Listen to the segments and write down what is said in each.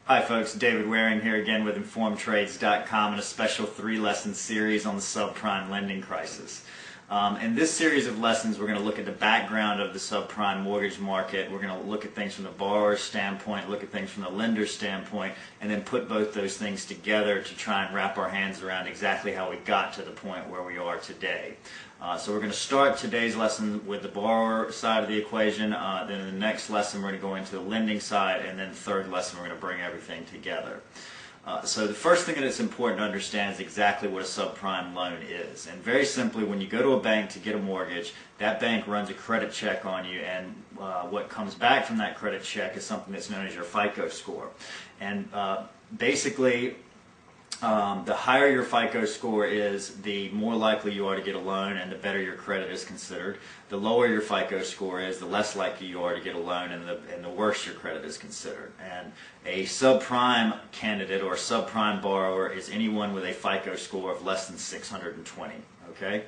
Hi folks, David Waring here again with InformedTrades.com and a special 3-lesson series on the subprime lending crisis. In this series of lessons we're going to look at the background of the subprime mortgage market. We're going to look at things from the borrower's standpoint, look at things from the lender's standpoint, and then put both those things together to try and wrap our hands around exactly how we got to the point where we are today. So we're going to start today's lesson with the borrower side of the equation, then in the next lesson we're going to go into the lending side, and then the third lesson we're going to bring everything together. So the first thing that it's important to understand is exactly what a subprime loan is. And very simply, when you go to a bank to get a mortgage, that bank runs a credit check on you, and what comes back from that credit check is something that's known as your FICO score. And basically, the higher your FICO score is, the more likely you are to get a loan and the better your credit is considered. The lower your FICO score is, the less likely you are to get a loan and the worse your credit is considered. And a subprime candidate or a subprime borrower is anyone with a FICO score of less than 620. Okay?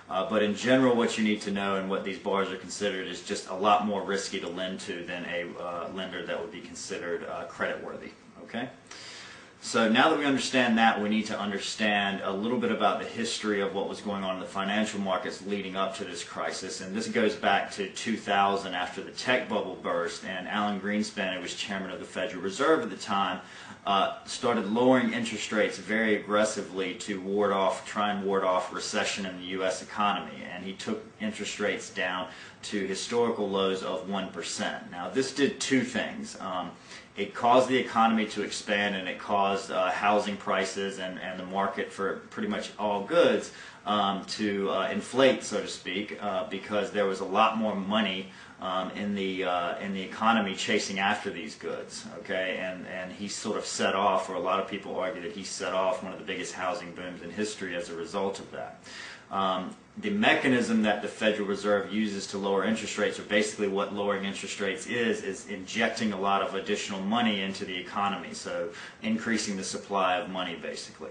But in general, what you need to know and what these borrowers are considered is just a lot more risky to lend to than a lender that would be considered creditworthy. Okay? So now that we understand that, we need to understand a little bit about the history of what was going on in the financial markets leading up to this crisis. And this goes back to 2000, after the tech bubble burst, and Alan Greenspan, who was chairman of the Federal Reserve at the time, started lowering interest rates very aggressively to try and ward off recession in the U.S. economy. And he took interest rates down to historical lows of 1%. Now this did two things. It caused the economy to expand, and it caused housing prices and the market for pretty much all goods to inflate, so to speak, because there was a lot more money in the economy chasing after these goods. Okay, and he sort of set off, or a lot of people argue that he set off one of the biggest housing booms in history as a result of that. The mechanism that the Federal Reserve uses to lower interest rates, or basically what lowering interest rates is injecting a lot of additional money into the economy, so increasing the supply of money basically.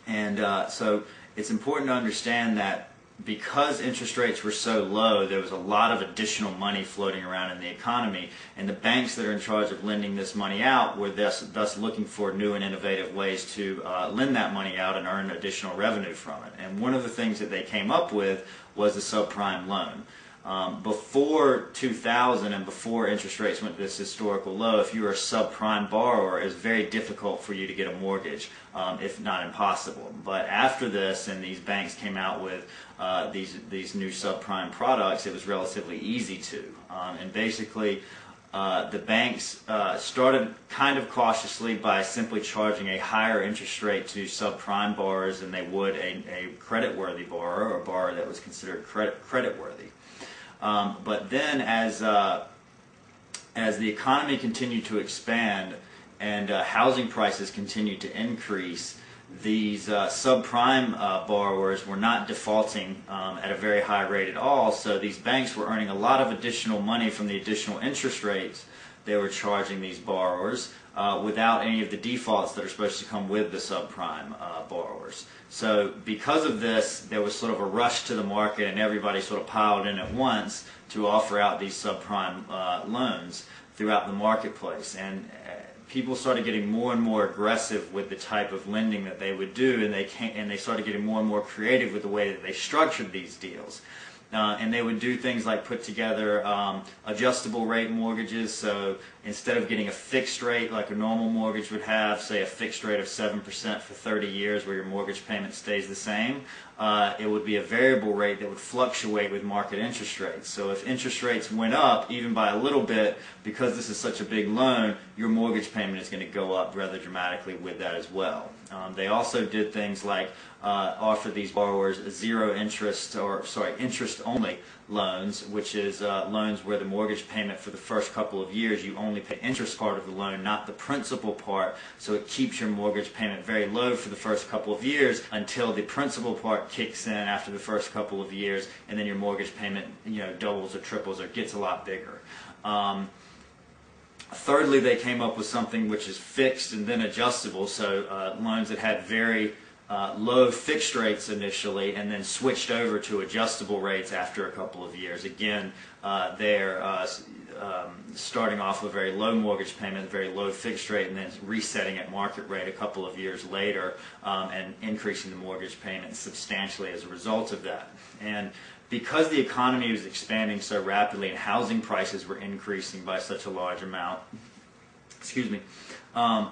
And so it's important to understand that because interest rates were so low, there was a lot of additional money floating around in the economy, and the banks that are in charge of lending this money out were thus looking for new and innovative ways to lend that money out and earn additional revenue from it. And one of the things that they came up with was the subprime loan. Before 2000 and before interest rates went to this historical low, if you were a subprime borrower, it was very difficult for you to get a mortgage, if not impossible. But after this, and these banks came out with these new subprime products, it was relatively easy to. And basically, the banks started kind of cautiously by simply charging a higher interest rate to subprime borrowers than they would a creditworthy borrower, or a borrower that was considered creditworthy. But then as the economy continued to expand and housing prices continued to increase, these subprime borrowers were not defaulting at a very high rate at all, so these banks were earning a lot of additional money from the additional interest rates they were charging these borrowers without any of the defaults that are supposed to come with the subprime borrowers. So because of this, there was sort of a rush to the market, and everybody sort of piled in at once to offer out these subprime loans throughout the marketplace. And people started getting more and more aggressive with the type of lending that they would do, and they started getting more and more creative with the way that they structured these deals. And they would do things like put together adjustable rate mortgages. So instead of getting a fixed rate like a normal mortgage would have, say a fixed rate of 7% for 30 years where your mortgage payment stays the same, it would be a variable rate that would fluctuate with market interest rates. So if interest rates went up even by a little bit, because this is such a big loan, your mortgage payment is going to go up rather dramatically with that as well. They also did things like offer these borrowers interest-only loans, which is loans where the mortgage payment for the first couple of years you only pay interest part of the loan, not the principal part, so it keeps your mortgage payment very low for the first couple of years until the principal part kicks in after the first couple of years, and then your mortgage payment doubles or triples or gets a lot bigger. Thirdly, they came up with something which is fixed and then adjustable, so loans that had very low fixed rates initially and then switched over to adjustable rates after a couple of years. Again, they're starting off with a very low mortgage payment, a very low fixed rate, and then resetting at market rate a couple of years later and increasing the mortgage payment substantially as a result of that. And because the economy was expanding so rapidly and housing prices were increasing by such a large amount,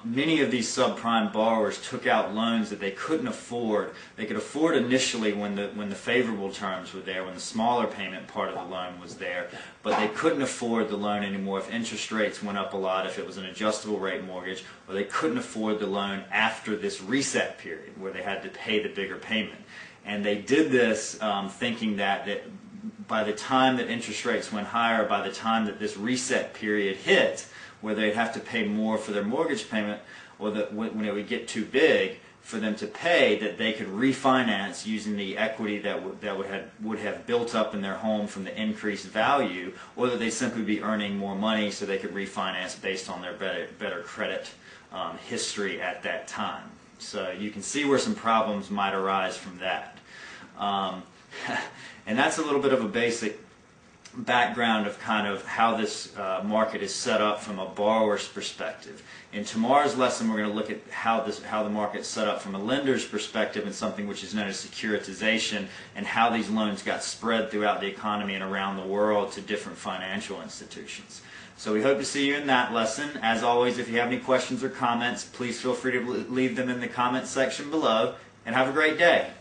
many of these subprime borrowers took out loans that they couldn't afford. They could afford initially when the favorable terms were there, when the smaller payment part of the loan was there, but they couldn't afford the loan anymore if interest rates went up a lot, if it was an adjustable rate mortgage, or they couldn't afford the loan after this reset period where they had to pay the bigger payment. And they did this thinking that by the time that interest rates went higher, by the time that this reset period hit, where they'd have to pay more for their mortgage payment, or that when it would get too big for them to pay, that they could refinance using the equity that would have built up in their home from the increased value, or that they'd simply be earning more money so they could refinance based on their better credit history at that time. So you can see where some problems might arise from that. And that's a little bit of a basic background of kind of how this market is set up from a borrower's perspective. In tomorrow's lesson, we're going to look at how the market's set up from a lender's perspective and something which is known as securitization, and how these loans got spread throughout the economy and around the world to different financial institutions. So we hope to see you in that lesson. As always, if you have any questions or comments, please feel free to leave them in the comments section below, and have a great day.